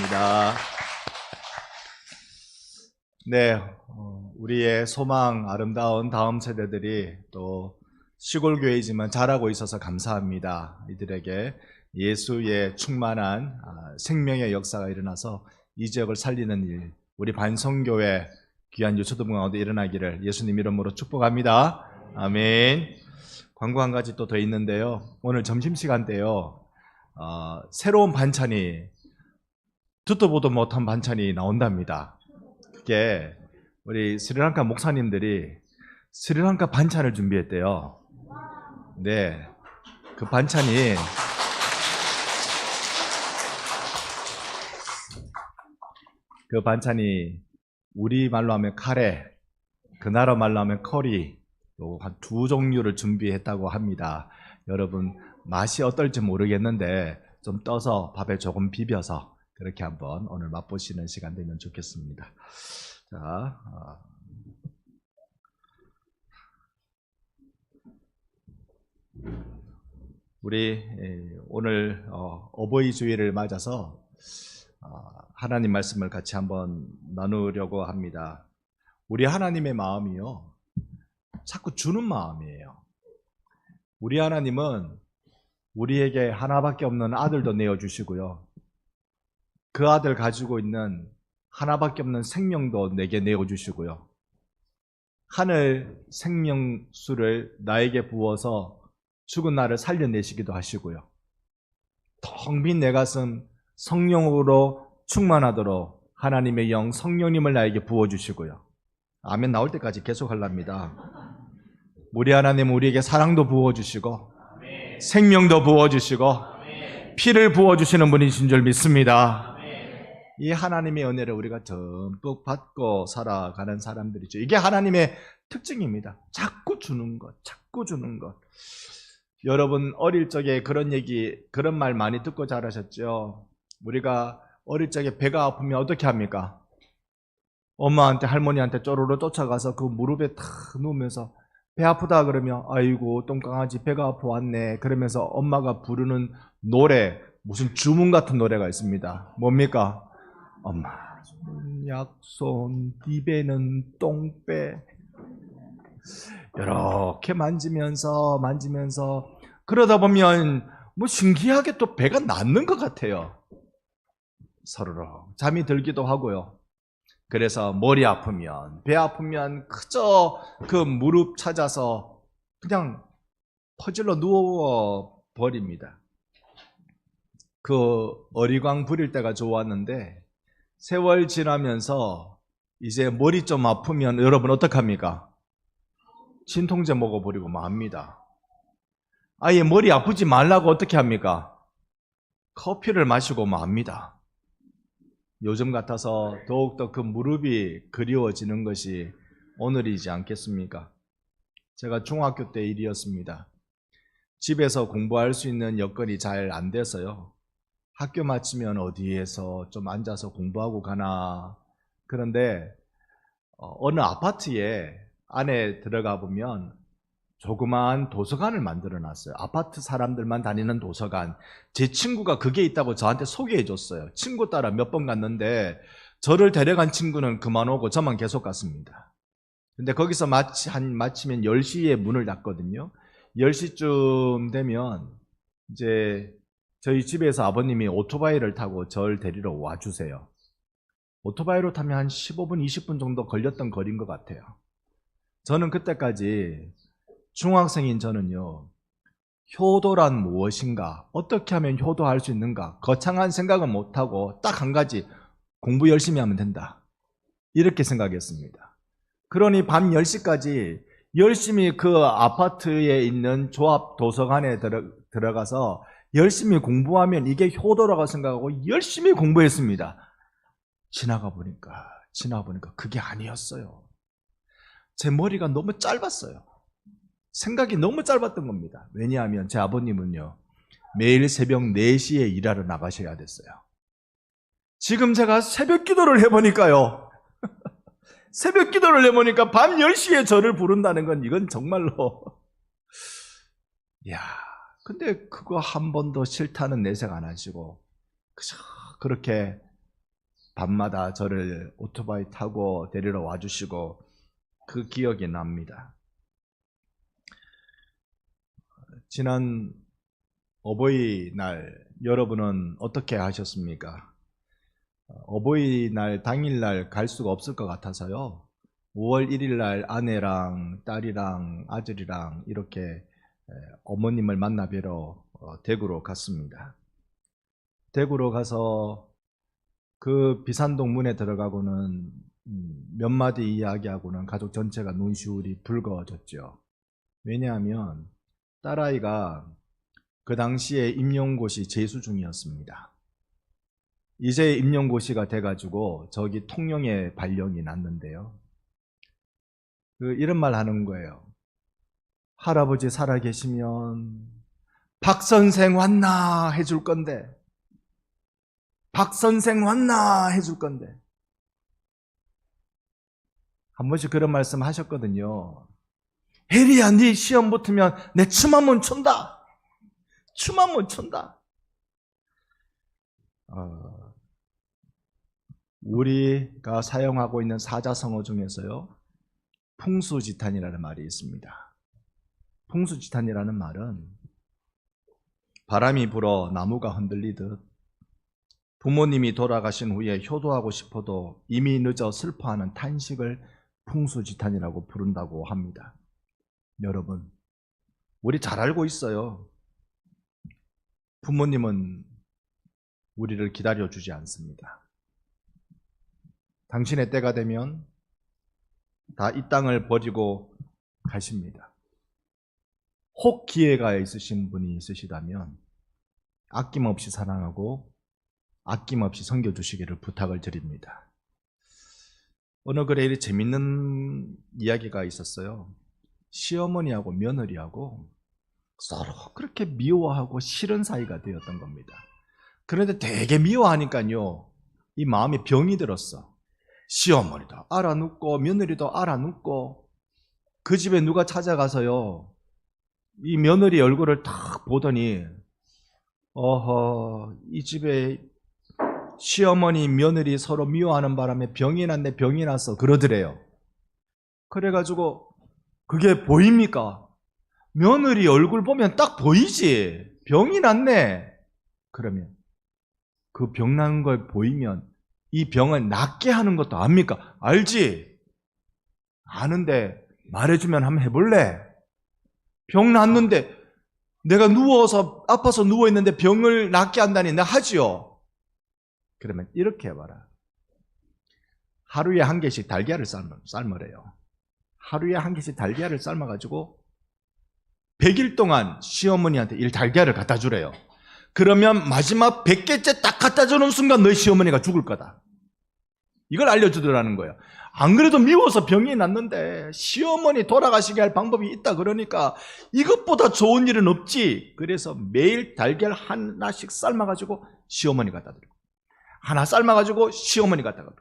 감사합니다. 네, 우리의 소망 아름다운 다음 세대들이 또 시골 교회이지만 잘하고 있어서 감사합니다. 이들에게 예수의 충만한 생명의 역사가 일어나서 이 지역을 살리는 일, 우리 반성교회 귀한 유초등 가운데 일어나기를 예수님 이름으로 축복합니다. 아멘. 광고 한 가지 또 더 있는데요. 오늘 점심시간 때요, 새로운 반찬이, 듣도 보도 못한 반찬이 나온답니다. 그게 우리 스리랑카 목사님들이 스리랑카 반찬을 준비했대요. 네, 그 반찬이 우리말로 하면 카레, 그 나라 말로 하면 커리, 한 두 종류를 준비했다고 합니다. 여러분 맛이 어떨지 모르겠는데 좀 떠서 밥에 조금 비벼서 그렇게 한번 오늘 맛보시는 시간 되면 좋겠습니다. 자, 우리 오늘 어버이 주일을 맞아서 하나님 말씀을 같이 한번 나누려고 합니다. 우리 하나님의 마음이요, 자꾸 주는 마음이에요. 우리 하나님은 우리에게 하나밖에 없는 아들도 내어주시고요, 그 아들 가지고 있는 하나밖에 없는 생명도 내게 내어주시고요, 하늘 생명수를 나에게 부어서 죽은 나를 살려내시기도 하시고요, 텅 빈 내 가슴 성령으로 충만하도록 하나님의 영 성령님을 나에게 부어주시고요. 아멘 나올 때까지 계속 하랍니다. 우리 하나님은 우리에게 사랑도 부어주시고 생명도 부어주시고 피를 부어주시는 분이신 줄 믿습니다. 이 하나님의 은혜를 우리가 듬뿍 받고 살아가는 사람들이죠. 이게 하나님의 특징입니다. 자꾸 주는 것, 자꾸 주는 것. 여러분 어릴 적에 그런 말 많이 듣고 자라셨죠. 우리가 어릴 적에 배가 아프면 어떻게 합니까? 엄마한테, 할머니한테 쪼르르 쫓아가서 그 무릎에 탁 누우면서 배 아프다 그러면 아이고 똥강아지 배가 아파 왔네 그러면서 엄마가 부르는 노래, 무슨 주문 같은 노래가 있습니다. 뭡니까? 엄마 약손 네 배는 똥배. 이렇게 만지면서 그러다 보면 뭐 신기하게 또 배가 낫는 것 같아요. 서로로 잠이 들기도 하고요. 그래서 머리 아프면, 배 아프면 그저 그 무릎 찾아서 그냥 퍼질러 누워 버립니다. 그 어리광 부릴 때가 좋았는데 세월 지나면서 이제 머리 좀 아프면 여러분 어떡합니까? 진통제 먹어버리고 맙니다. 아예 머리 아프지 말라고 어떻게 합니까? 커피를 마시고 맙니다. 요즘 같아서 더욱더 그 무릎이 그리워지는 것이 오늘이지 않겠습니까? 제가 중학교 때 일이었습니다. 집에서 공부할 수 있는 여건이 잘 안 돼서요, 학교 마치면 어디에서 좀 앉아서 공부하고 가나. 그런데 어느 아파트에 안에 들어가 보면 조그마한 도서관을 만들어 놨어요. 아파트 사람들만 다니는 도서관. 제 친구가 그게 있다고 저한테 소개해 줬어요. 친구 따라 몇 번 갔는데 저를 데려간 친구는 그만 오고 저만 계속 갔습니다. 근데 거기서 마치면 10시에 문을 닫거든요. 10시쯤 되면 이제 저희 집에서 아버님이 오토바이를 타고 저를 데리러 와주세요. 오토바이로 타면 한 15분, 20분 정도 걸렸던 거리인 것 같아요. 저는 그때까지, 중학생인 저는요, 효도란 무엇인가, 어떻게 하면 효도할 수 있는가, 거창한 생각은 못하고 딱 한 가지, 공부 열심히 하면 된다, 이렇게 생각했습니다. 그러니 밤 10시까지 열심히 그 아파트에 있는 조합 도서관에 들어가서 열심히 공부하면 이게 효도라고 생각하고 열심히 공부했습니다. 지나가 보니까 그게 아니었어요. 제 머리가 너무 짧았어요. 생각이 너무 짧았던 겁니다. 왜냐하면 제 아버님은요, 매일 새벽 4시에 일하러 나가셔야 됐어요. 지금 제가 새벽 기도를 해보니까요, 새벽 기도를 해보니까 밤 10시에 저를 부른다는 건 이건 정말로, 근데 그거 한 번도 싫다는 내색 안 하시고 그저 그렇게 밤마다 저를 오토바이 타고 데리러 와주시고 그 기억이 납니다. 지난 어버이날 여러분은 어떻게 하셨습니까? 어버이날 당일날 갈 수가 없을 것 같아서요. 5월 1일 날 아내랑 딸이랑 아들이랑 이렇게 어머님을 만나 뵈러 대구로 갔습니다. 대구로 가서 그 비산동 문에 들어가고는 몇 마디 이야기하고는 가족 전체가 눈시울이 붉어졌죠. 왜냐하면 딸아이가 그 당시에 임용고시 재수 중이었습니다. 이제 임용고시가 돼가지고 저기 통영에 발령이 났는데요. 이런 말 하는 거예요. 할아버지 살아계시면 박선생 왔나 해줄 건데, 박선생 왔나 해줄 건데. 한 번씩 그런 말씀 하셨거든요. 혜리야, 네 시험 붙으면 내 춤 한 번 춘다. 춤 한 번 춘다. 우리가 사용하고 있는 사자성어 중에서요, 풍수지탄이라는 말이 있습니다. 풍수지탄이라는 말은 바람이 불어 나무가 흔들리듯 부모님이 돌아가신 후에 효도하고 싶어도 이미 늦어 슬퍼하는 탄식을 풍수지탄이라고 부른다고 합니다. 여러분, 우리 잘 알고 있어요. 부모님은 우리를 기다려주지 않습니다. 당신의 때가 되면 다 이 땅을 버리고 가십니다. 혹 기회가 있으신 분이 있으시다면 아낌없이 사랑하고 아낌없이 섬겨주시기를 부탁을 드립니다. 어느 글에 이렇게 재밌는 이야기가 있었어요. 시어머니하고 며느리하고 서로 그렇게 미워하고 싫은 사이가 되었던 겁니다. 그런데 되게 미워하니까요, 이 마음에 병이 들었어. 시어머니도 알아눕고 며느리도 알아눕고 그 집에 누가 찾아가서요, 이 며느리 얼굴을 딱 보더니 어허, 이 집에 시어머니 며느리 서로 미워하는 바람에 병이 났네, 병이 났어 그러더래요. 그래가지고 그게 보입니까? 며느리 얼굴 보면 딱 보이지. 병이 났네. 그러면 그 병 난 걸 보이면 이 병을 낫게 하는 것도 압니까? 알지? 아는데 말해주면 한번 해볼래? 병 났는데 내가 누워서 아파서 누워있는데 병을 낫게 한다니 내가 하지요. 그러면 이렇게 해봐라. 하루에 한 개씩 달걀을 삶으래요. 하루에 한 개씩 달걀을 삶아가지고 100일 동안 시어머니한테 이 달걀을 갖다 주래요. 그러면 마지막 100개째 딱 갖다 주는 순간 너희 시어머니가 죽을 거다. 이걸 알려주더라는 거예요. 안 그래도 미워서 병이 났는데 시어머니 돌아가시게 할 방법이 있다 그러니까 이것보다 좋은 일은 없지. 그래서 매일 달걀 하나씩 삶아가지고 시어머니 갖다 드리고, 하나 삶아가지고 시어머니 갖다 드리고,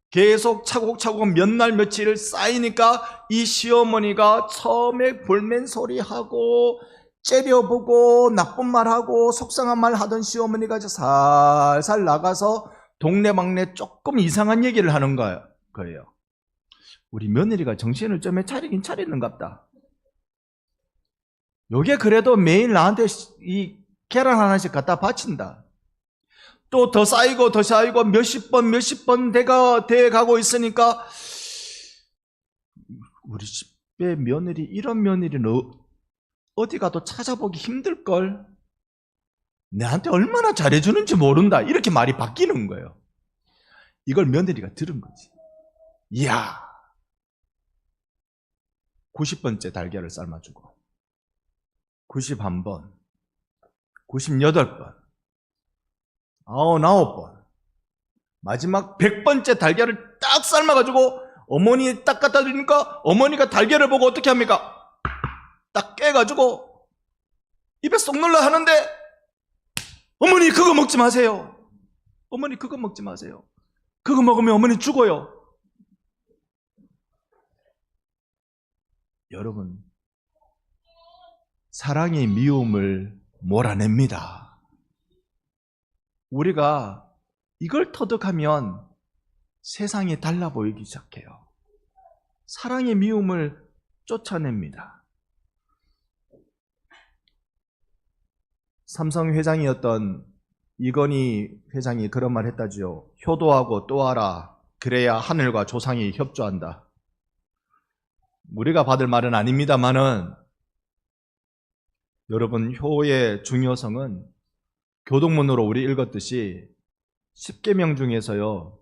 계속 차곡차곡 몇 날 며칠 쌓이니까 이 시어머니가 처음에 볼멘 소리하고 째려보고 나쁜 말하고 속상한 말 하던 시어머니가 이제 살살 나가서 동네방네 조금 이상한 얘기를 하는 거예요. 우리 며느리가 정신을 좀 차리긴 차리는갑다. 요게 그래도 매일 나한테 이 계란 하나씩 갖다 바친다. 또 더 쌓이고 더 쌓이고 몇십 번 돼가고 있으니까 우리 집에 며느리, 이런 며느리는 어디 가도 찾아보기 힘들걸. 내한테 얼마나 잘해주는지 모른다. 이렇게 말이 바뀌는 거예요. 이걸 며느리가 들은 거지. 이야, 90번째 달걀을 삶아주고 91번, 98번, 99번, 마지막 100번째 달걀을 딱 삶아가지고 어머니에 딱 갖다 드리니까 어머니가 달걀을 보고 어떻게 합니까? 딱 깨가지고 입에 쏙 넣으려 하는데 어머니 그거 먹지 마세요. 어머니 그거 먹지 마세요. 그거 먹으면 어머니 죽어요. 여러분, 사랑이 미움을 몰아냅니다. 우리가 이걸 터득하면 세상이 달라 보이기 시작해요. 사랑의 미움을 쫓아냅니다. 삼성 회장이었던 이건희 회장이 그런 말 했다지요. 효도하고 또하라. 그래야 하늘과 조상이 협조한다. 우리가 받을 말은 아닙니다만은 여러분, 효의 중요성은 교동문으로 우리 읽었듯이 10계명 중에서요,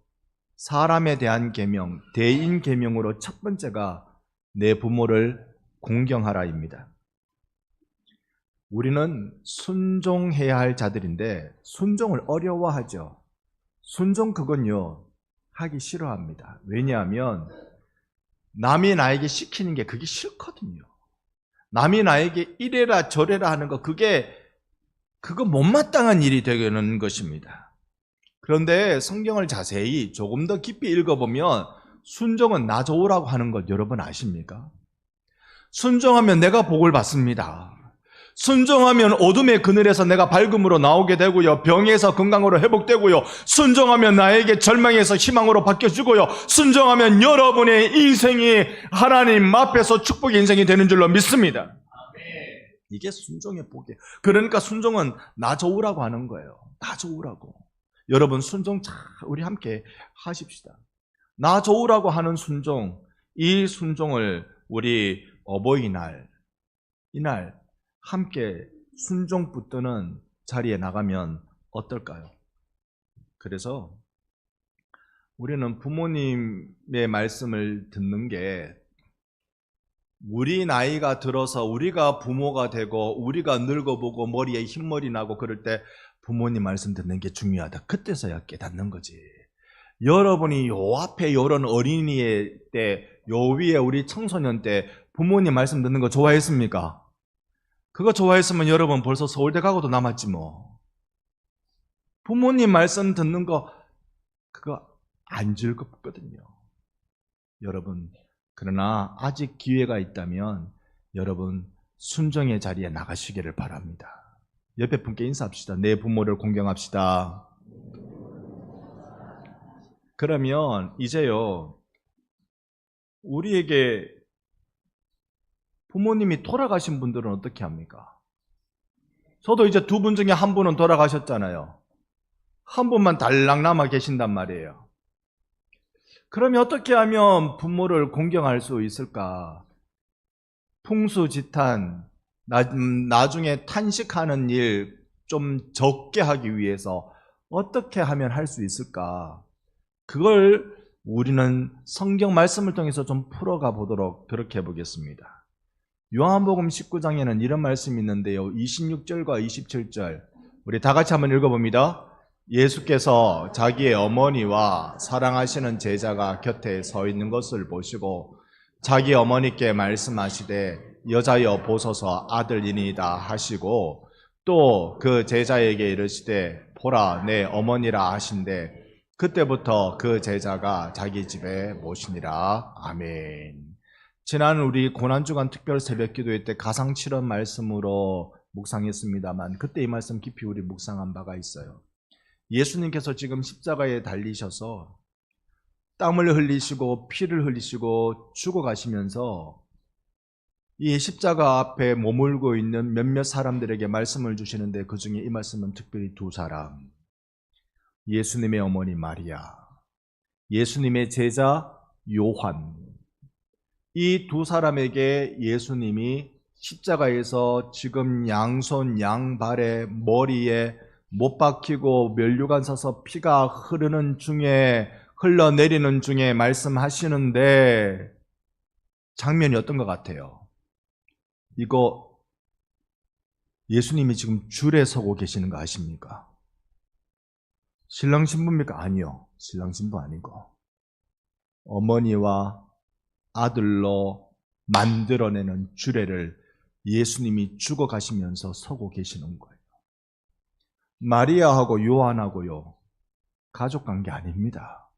사람에 대한 계명, 대인 계명으로 첫 번째가 내 부모를 공경하라입니다. 우리는 순종해야 할 자들인데 순종을 어려워하죠. 순종 그건요, 하기 싫어합니다. 왜냐하면 남이 나에게 시키는 게 그게 싫거든요. 남이 나에게 이래라 저래라 하는 거 그거 못마땅한 일이 되는 것입니다. 그런데 성경을 자세히 조금 더 깊이 읽어보면 순종은 나 좋으라고 하는 것 여러분 아십니까? 순종하면 내가 복을 받습니다. 순종하면 어둠의 그늘에서 내가 밝음으로 나오게 되고요. 병에서 건강으로 회복되고요. 순종하면 나에게 절망에서 희망으로 바뀌어지고요. 순종하면 여러분의 인생이 하나님 앞에서 축복의 인생이 되는 줄로 믿습니다. 이게 순종의 복이에요. 그러니까 순종은 나 좋으라고 하는 거예요. 나 좋으라고. 여러분 순종 잘 우리 함께 하십시다. 나 좋으라고 하는 순종, 이 순종을 우리 어버이날 이날 함께 순종 붙드는 자리에 나가면 어떨까요? 그래서 우리는 부모님의 말씀을 듣는 게 우리 나이가 들어서 우리가 부모가 되고 우리가 늙어보고 머리에 흰머리 나고 그럴 때 부모님 말씀 듣는 게 중요하다. 그때서야 깨닫는 거지. 여러분이 요 앞에 이런 어린이의 때, 요 위에 우리 청소년 때 부모님 말씀 듣는 거 좋아했습니까? 그거 좋아했으면 여러분 벌써 서울대 가고도 남았지 뭐. 부모님 말씀 듣는 거 그거 안 즐겁거든요. 여러분, 그러나 아직 기회가 있다면 여러분 순종의 자리에 나가시기를 바랍니다. 옆에 분께 인사합시다. 내 부모를 공경합시다. 그러면 이제요, 우리에게 부모님이 돌아가신 분들은 어떻게 합니까? 저도 이제 두 분 중에 한 분은 돌아가셨잖아요. 한 분만 달랑 남아 계신단 말이에요. 그러면 어떻게 하면 부모를 공경할 수 있을까? 풍수지탄, 나중에 탄식하는 일 좀 적게 하기 위해서 어떻게 하면 할 수 있을까? 그걸 우리는 성경 말씀을 통해서 좀 풀어가 보도록 그렇게 해보겠습니다. 요한복음 19장에는 이런 말씀이 있는데요. 26절과 27절 우리 다 같이 한번 읽어봅니다. 예수께서 자기의 어머니와 사랑하시는 제자가 곁에 서 있는 것을 보시고 자기 어머니께 말씀하시되 여자여 보소서 아들이니이다 하시고 또 그 제자에게 이르시되 보라 내 어머니라 하신대 그때부터 그 제자가 자기 집에 모시니라. 아멘. 지난 우리 고난주간 특별 새벽기도회 때 가상실험 말씀으로 묵상했습니다만 그때 이 말씀 깊이 우리 묵상한 바가 있어요. 예수님께서 지금 십자가에 달리셔서 땀을 흘리시고 피를 흘리시고 죽어가시면서 이 십자가 앞에 머물고 있는 몇몇 사람들에게 말씀을 주시는데 그 중에 이 말씀은 특별히 두 사람, 예수님의 어머니 마리아, 예수님의 제자 요한, 이 두 사람에게 예수님이 십자가에서 지금 양손 양발에 머리에 못 박히고 면류관 서서 피가 흐르는 중에 흘러내리는 중에 말씀하시는데 장면이 어떤 것 같아요? 이거 예수님이 지금 줄에 서고 계시는 거 아십니까? 신랑 신부입니까? 아니요. 신랑 신부 아니고 어머니와 아들로 만들어내는 주례를 예수님이 죽어가시면서 서고 계시는 거예요. 마리아하고 요한하고요 가족관계 아닙니다.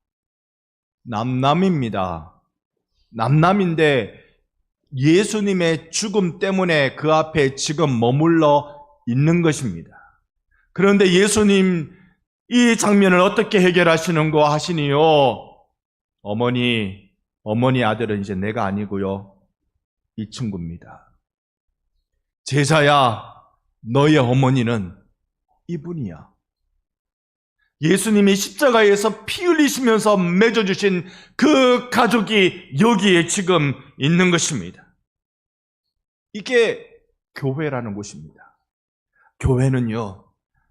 남남입니다. 남남인데 예수님의 죽음 때문에 그 앞에 지금 머물러 있는 것입니다. 그런데 예수님 이 장면을 어떻게 해결하시는고 하시니요? 어머니 아들은 이제 내가 아니고요. 이 친구입니다. 제자야, 너의 어머니는 이분이야. 예수님이 십자가에서 피 흘리시면서 맺어주신 그 가족이 여기에 지금 있는 것입니다. 이게 교회라는 곳입니다. 교회는요,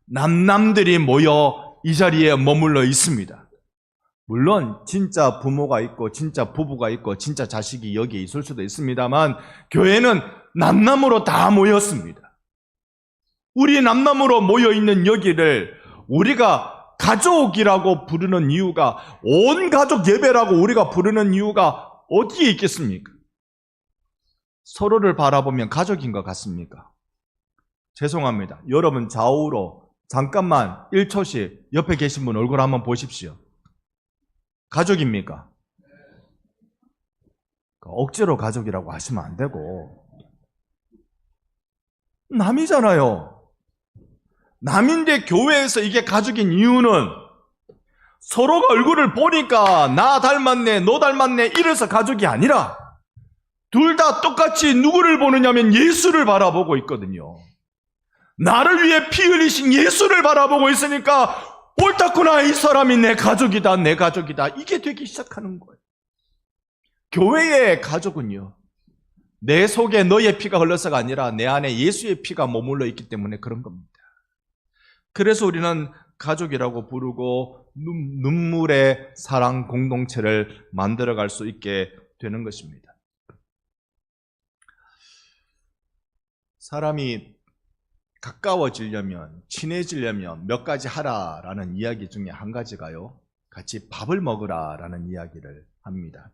남남들이 모여 이 자리에 머물러 있습니다. 물론 진짜 부모가 있고 진짜 부부가 있고 진짜 자식이 여기에 있을 수도 있습니다만 교회는 남남으로 다 모였습니다. 우리 남남으로 모여있는 여기를 우리가 가족이라고 부르는 이유가, 온 가족 예배라고 우리가 부르는 이유가 어디에 있겠습니까? 서로를 바라보면 가족인 것 같습니까? 죄송합니다. 여러분 좌우로 잠깐만 1초씩 옆에 계신 분 얼굴 한번 보십시오. 가족입니까? 억지로 가족이라고 하시면 안 되고, 남이잖아요. 남인데 교회에서 이게 가족인 이유는 서로가 얼굴을 보니까 나 닮았네, 너 닮았네 이래서 가족이 아니라 둘 다 똑같이 누구를 보느냐면 예수를 바라보고 있거든요. 나를 위해 피 흘리신 예수를 바라보고 있으니까 옳다구나, 이 사람이 내 가족이다, 내 가족이다, 이게 되기 시작하는 거예요. 교회의 가족은요, 내 속에 너의 피가 흘러서가 아니라 내 안에 예수의 피가 머물러 있기 때문에 그런 겁니다. 그래서 우리는 가족이라고 부르고 눈물의 사랑 공동체를 만들어갈 수 있게 되는 것입니다. 사람이 가까워지려면, 친해지려면 몇 가지 하라라는 이야기 중에 한 가지가요, 같이 밥을 먹으라라는 이야기를 합니다.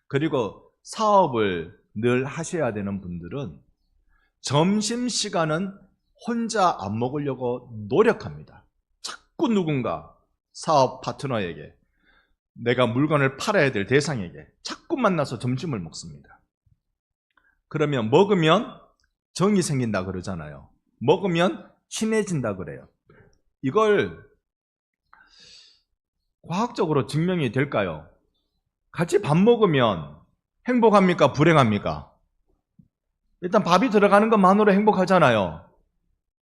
그리고 사업을 늘 하셔야 되는 분들은 점심시간은 혼자 안 먹으려고 노력합니다. 자꾸 누군가 사업 파트너에게, 내가 물건을 팔아야 될 대상에게 자꾸 만나서 점심을 먹습니다. 그러면 먹으면 정이 생긴다 그러잖아요. 먹으면 친해진다 그래요. 이걸 과학적으로 증명이 될까요? 같이 밥 먹으면 행복합니까? 불행합니까? 일단 밥이 들어가는 것만으로 행복하잖아요.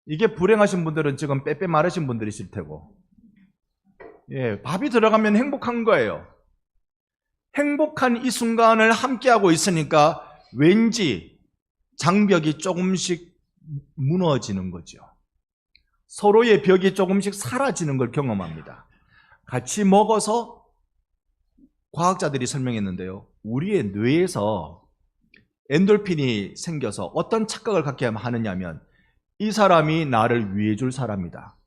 이게 불행하신 분들은 지금 빼빼 마르신 분들이실 테고, 예, 밥이 들어가면 행복한 거예요. 행복한 이 순간을 함께하고 있으니까 왠지 장벽이 조금씩 무너지는 거죠. 서로의 벽이 조금씩 사라지는 걸 경험합니다. 같이 먹어서 과학자들이 설명했는데요, 우리의 뇌에서 엔돌핀이 생겨서 어떤 착각을 갖게 하느냐면, 이 사람이 나를 위해줄 사람이다,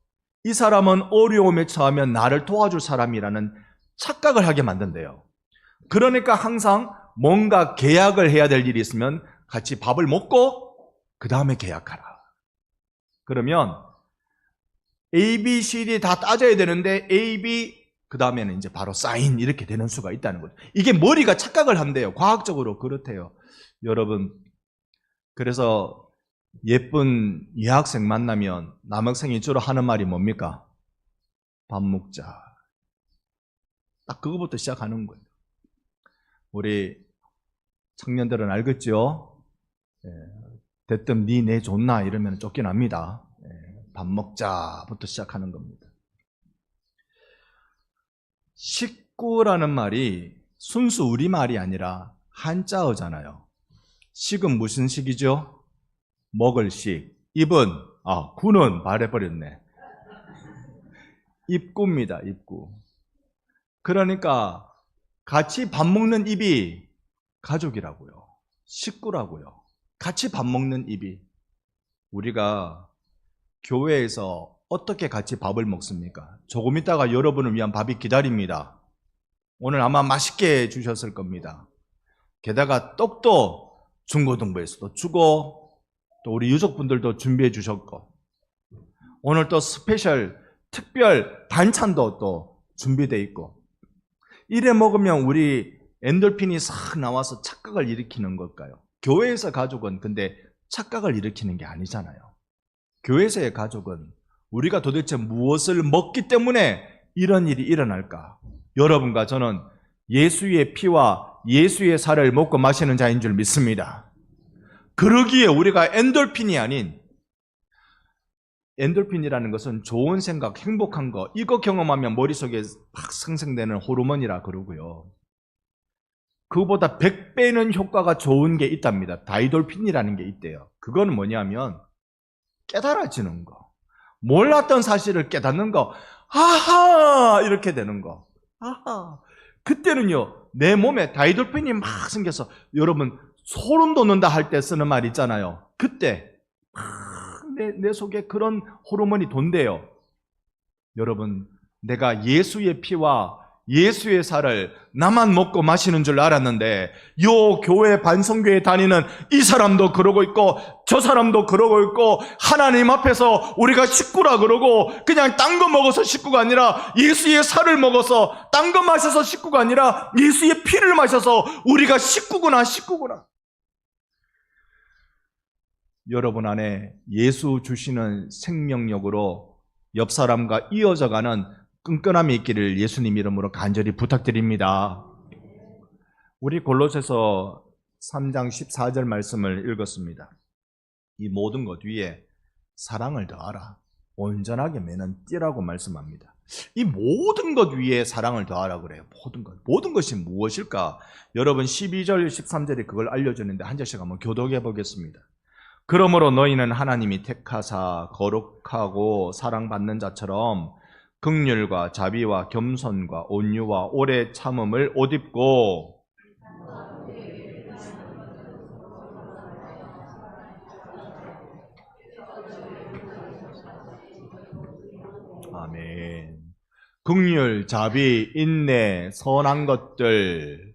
이 사람은 어려움에 처하면 나를 도와줄 사람이라는 착각을 하게 만든대요. 그러니까 항상 뭔가 계약을 해야 될 일이 있으면 같이 밥을 먹고 그 다음에 계약하라. 그러면 A, B, C, D 다 따져야 되는데 A, B 그 다음에는 이제 바로 사인 이렇게 되는 수가 있다는 거죠. 이게 머리가 착각을 한대요. 과학적으로 그렇대요. 여러분, 그래서 예쁜 여학생 만나면 남학생이 주로 하는 말이 뭡니까? 밥 먹자. 딱 그거부터 시작하는 거예요. 우리 청년들은 알겠죠? 대뜸 니 내 좋나 이러면 쫓겨납니다. 밥 먹자부터 시작하는 겁니다. 식구라는 말이 순수 우리말이 아니라 한자어잖아요. 식은 무슨 식이죠? 먹을 식. 입은, 구는 말해버렸네. 입구입니다, 입구. 그러니까 같이 밥 먹는 입이 가족이라고요. 식구라고요. 같이 밥 먹는 입이. 우리가 교회에서 어떻게 같이 밥을 먹습니까? 조금 있다가 여러분을 위한 밥이 기다립니다. 오늘 아마 맛있게 주셨을 겁니다. 게다가 떡도 중고등부에서도 주고 또 우리 유족분들도 준비해 주셨고, 오늘 또 스페셜 특별 반찬도 또 준비되어 있고, 이래 먹으면 우리 엔돌핀이 싹 나와서 착각을 일으키는 걸까요? 교회에서 가족은 근데 착각을 일으키는 게 아니잖아요. 교회에서의 가족은 우리가 도대체 무엇을 먹기 때문에 이런 일이 일어날까? 여러분과 저는 예수의 피와 예수의 살을 먹고 마시는 자인 줄 믿습니다. 그러기에 우리가 엔돌핀이 아닌, 엔돌핀이라는 것은 좋은 생각, 행복한 거, 이거 경험하면 머릿속에 막 생성되는 호르몬이라 그러고요. 그보다 100배는 효과가 좋은 게 있답니다. 다이돌핀이라는 게 있대요. 그거는 뭐냐면 깨달아지는 거. 몰랐던 사실을 깨닫는 거. 아하! 이렇게 되는 거. 아하! 그때는요, 내 몸에 다이돌핀이 막 생겨서, 여러분, 소름 돋는다 할 때 쓰는 말 있잖아요. 그때, 내 속에 그런 호르몬이 돈대요. 여러분, 내가 예수의 피와 예수의 살을 나만 먹고 마시는 줄 알았는데, 요 교회 반성교회 다니는 이 사람도 그러고 있고 저 사람도 그러고 있고, 하나님 앞에서 우리가 식구라 그러고, 그냥 딴 거 먹어서 식구가 아니라 예수의 살을 먹어서, 딴 거 마셔서 식구가 아니라 예수의 피를 마셔서 우리가 식구구나. 여러분 안에 예수 주시는 생명력으로 옆 사람과 이어져가는 끈끈함이 있기를 예수님 이름으로 간절히 부탁드립니다. 우리 골로새서 3장 14절 말씀을 읽었습니다. 이 모든 것 위에 사랑을 더하라. 온전하게 매는 띠라고 말씀합니다. 이 모든 것 위에 사랑을 더하라 그래요. 모든 것. 모든 것이 무엇일까? 여러분 12절 13절에 그걸 알려주는데 한 절씩 한번 교독해 보겠습니다. 그러므로 너희는 하나님이 택하사 거룩하고 사랑받는 자처럼 긍휼과 자비와 겸손과 온유와 오래 참음을 옷 입고, 아멘. 긍휼, 자비, 인내, 선한 것들,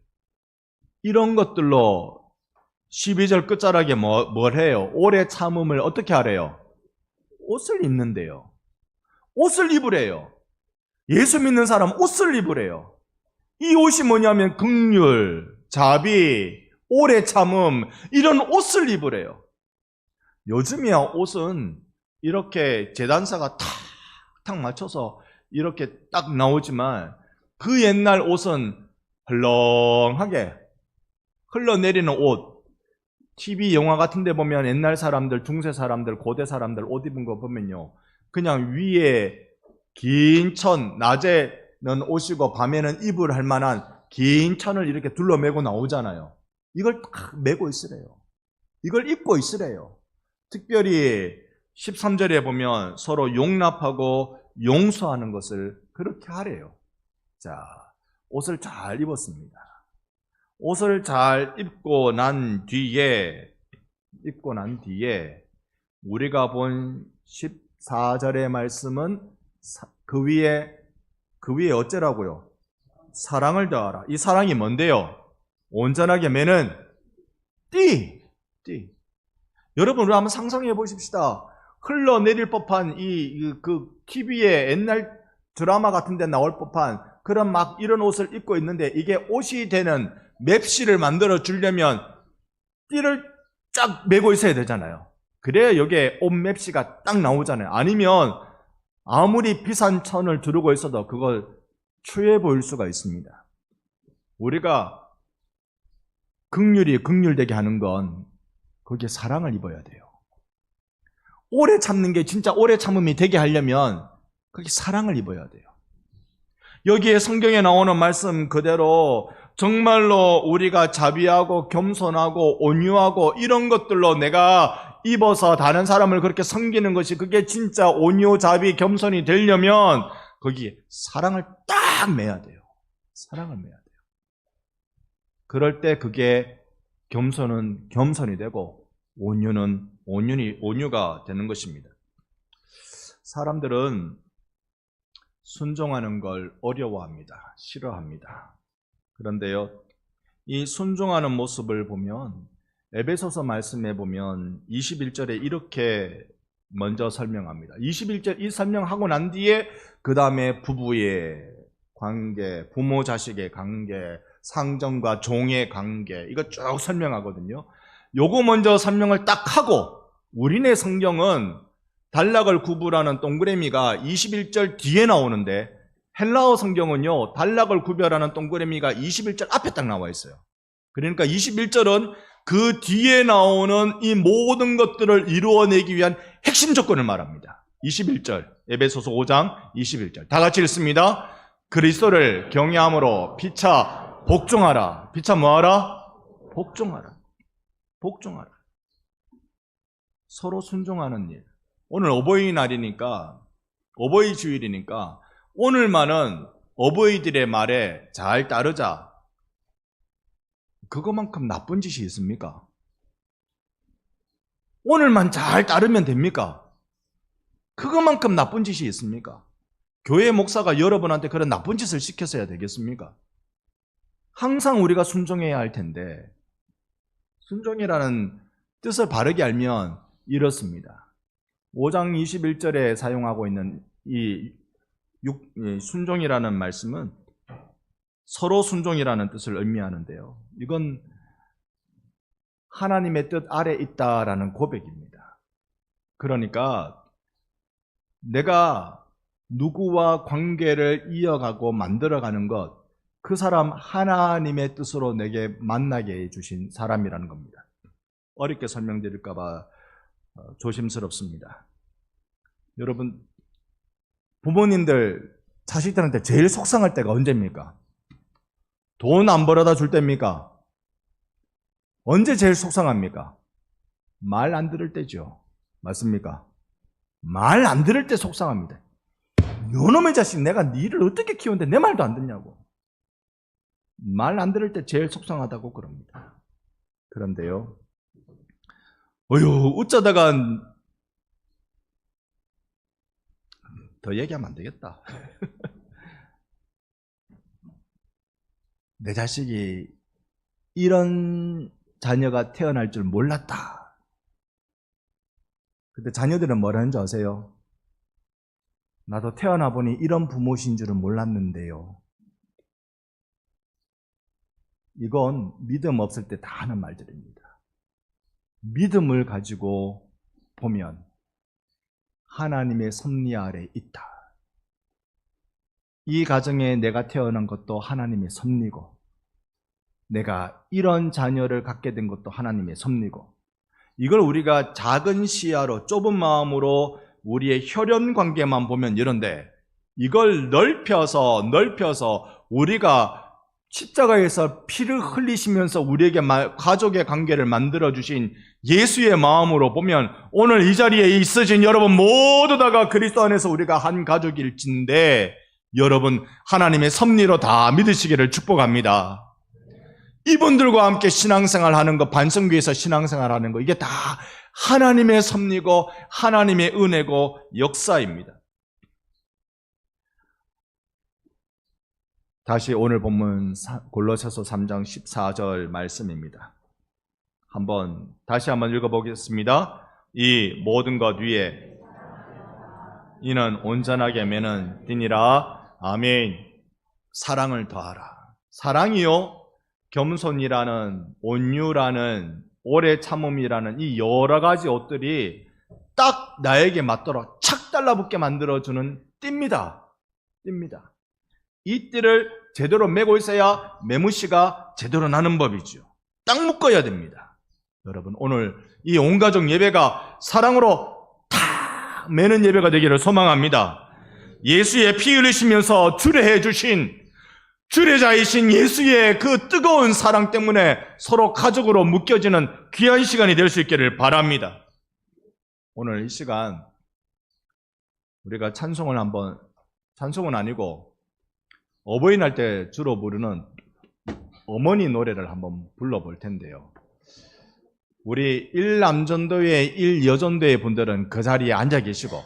이런 것들로 12절 끝자락에 뭘 해요? 오래 참음을 어떻게 하래요? 옷을 입는데요. 옷을 입으래요. 예수 믿는 사람 옷을 입으래요. 이 옷이 뭐냐면 긍휼, 자비, 오래 참음, 이런 옷을 입으래요. 요즘이야 옷은 이렇게 제단사가 탁탁 맞춰서 이렇게 딱 나오지만, 그 옛날 옷은 헐렁하게 흘러내리는 옷, TV, 영화 같은 데 보면 옛날 사람들, 중세 사람들, 고대 사람들 옷 입은 거 보면요, 그냥 위에 긴 천, 낮에는 옷이고 밤에는 이불 할 만한 긴 천을 이렇게 둘러매고 나오잖아요. 이걸 딱 메고 있으래요. 이걸 입고 있으래요. 특별히 13절에 보면 서로 용납하고 용서하는 것을 그렇게 하래요. 자, 옷을 잘 입었습니다. 옷을 잘 입고 난 뒤에 우리가 본 14절의 말씀은 그 위에 어째라고요? 사랑을 더하라. 이 사랑이 뭔데요? 온전하게 매는 띠. 여러분, 우리 한번 상상해 보십시다. 흘러내릴 법한 그 TV에 옛날 드라마 같은 데 나올 법한 그런 막 이런 옷을 입고 있는데, 이게 옷이 되는 맵시를 만들어 주려면 띠를 쫙 메고 있어야 되잖아요. 그래야 여기에 옷 맵시가 딱 나오잖아요. 아니면 아무리 비싼 천을 두르고 있어도 그걸 추해 보일 수가 있습니다. 우리가 긍휼되게 하는 건 거기에 사랑을 입어야 돼요. 오래 참는 게 진짜 오래 참음이 되게 하려면 거기에 사랑을 입어야 돼요. 여기에 성경에 나오는 말씀 그대로 정말로 우리가 자비하고 겸손하고 온유하고 이런 것들로 내가 입어서 다른 사람을 그렇게 섬기는 것이, 그게 진짜 온유, 자비, 겸손이 되려면 거기에 사랑을 딱 매야 돼요. 사랑을 매야 돼요. 그럴 때 그게 겸손은 겸손이 되고 온유는 온유가 되는 것입니다. 사람들은 순종하는 걸 어려워합니다. 싫어합니다. 그런데요, 이 순종하는 모습을 보면 에베소서 말씀에 보면 21절에 이렇게 먼저 설명합니다. 21절 이 설명하고 난 뒤에 그 다음에 부부의 관계, 부모 자식의 관계, 상정과 종의 관계, 이거 쭉 설명하거든요. 요거 먼저 설명을 딱 하고, 우리네 성경은 단락을 구부라는 동그라미가 21절 뒤에 나오는데 헬라어 성경은요, 단락을 구별하는 동그라미가 21절 앞에 딱 나와 있어요. 그러니까 21절은 그 뒤에 나오는 이 모든 것들을 이루어내기 위한 핵심 조건을 말합니다. 21절, 에베소서 5장 21절. 다 같이 읽습니다. 그리스도를 경외함으로 피차 복종하라. 피차 뭐하라? 복종하라. 복종하라. 서로 순종하는 일. 오늘 어버이날이니까, 어버이 주일이니까 오늘만은 어버이들의 말에 잘 따르자. 그거만큼 나쁜 짓이 있습니까? 오늘만 잘 따르면 됩니까? 그거만큼 나쁜 짓이 있습니까? 교회 목사가 여러분한테 그런 나쁜 짓을 시켜서야 되겠습니까? 항상 우리가 순종해야 할 텐데, 순종이라는 뜻을 바르게 알면 이렇습니다. 5장 21절에 사용하고 있는 이 순종이라는 말씀은 서로 순종이라는 뜻을 의미하는데요. 이건 하나님의 뜻 아래 있다라는 고백입니다. 그러니까 내가 누구와 관계를 이어가고 만들어가는 것, 그 사람 하나님의 뜻으로 내게 만나게 해주신 사람이라는 겁니다. 어렵게 설명드릴까봐 조심스럽습니다. 여러분, 부모님들 자식들한테 제일 속상할 때가 언제입니까? 돈 안 벌어다 줄 때입니까? 언제 제일 속상합니까? 말 안 들을 때죠. 맞습니까? 말 안 들을 때 속상합니다. 요놈의 자식, 내가 니를 어떻게 키웠는데 내 말도 안 듣냐고. 말 안 들을 때 제일 속상하다고 그럽니다. 그런데요, 어쩌다가 더 얘기하면 안 되겠다. 내 자식이 이런 자녀가 태어날 줄 몰랐다. 근데 자녀들은 뭐라는 줄 아세요? 나도 태어나 보니 이런 부모신 줄은 몰랐는데요. 이건 믿음 없을 때 다 하는 말들입니다. 믿음을 가지고 보면 하나님의 섭리 아래 있다. 이 가정에 내가 태어난 것도 하나님의 섭리고, 내가 이런 자녀를 갖게 된 것도 하나님의 섭리고, 이걸 우리가 작은 시야로 좁은 마음으로 우리의 혈연 관계만 보면 이런데, 이걸 넓혀서 우리가 십자가에서 피를 흘리시면서 우리에게 가족의 관계를 만들어주신 예수의 마음으로 보면 오늘 이 자리에 있으신 여러분 모두 다가 그리스도 안에서 우리가 한 가족일진데, 여러분 하나님의 섭리로 다 믿으시기를 축복합니다. 이분들과 함께 신앙생활하는 거, 반성교에서 신앙생활하는 거, 이게 다 하나님의 섭리고 하나님의 은혜고 역사입니다. 다시 오늘 본문 골로새서 3장 14절 말씀입니다. 다시 한번 읽어보겠습니다. 이 모든 것 위에 이는 온전하게 매는 띠니라. 아멘. 사랑을 더하라. 사랑이요, 겸손이라는, 온유라는, 오래 참음이라는 이 여러 가지 옷들이 딱 나에게 맞도록 착 달라붙게 만들어주는 띠입니다. 이 띠를 제대로 매고 있어야 매무씨가 제대로 나는 법이죠. 딱 묶어야 됩니다. 여러분, 오늘 이 온가족 예배가 사랑으로 다 매는 예배가 되기를 소망합니다. 예수의 피 흘리시면서 주례해 주신 주례자이신 예수의 그 뜨거운 사랑 때문에 서로 가족으로 묶여지는 귀한 시간이 될 수 있기를 바랍니다. 오늘 이 시간 우리가 찬송은 아니고 어버이날 때 주로 부르는 어머니 노래를 한번 불러볼 텐데요. 우리 1남전도회, 1여전도회 분들은 그 자리에 앉아 계시고,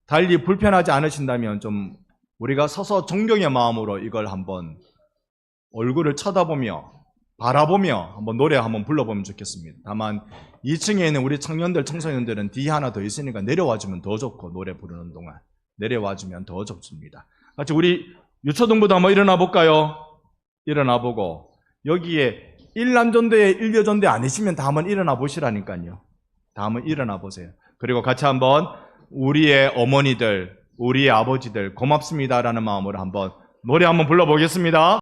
달리 불편하지 않으신다면 좀 우리가 서서 존경의 마음으로 이걸 한번 얼굴을 쳐다보며 바라보며 한번 노래 한번 불러보면 좋겠습니다. 다만 2층에 있는 우리 청년들, 청소년들은 뒤에 하나 더 있으니까 내려와주면 더 좋고, 노래 부르는 동안 내려와주면 더 좋습니다. 같이 우리 유초등부도 한번 일어나 볼까요? 일어나 보고, 여기에 1남전도회, 1여전도회 아니시면 다 한번 일어나 보시라니까요. 다 한번 일어나 보세요. 그리고 같이 한번 우리의 어머니들, 우리 아버지들 고맙습니다라는 마음으로 한번 노래 한번 불러보겠습니다.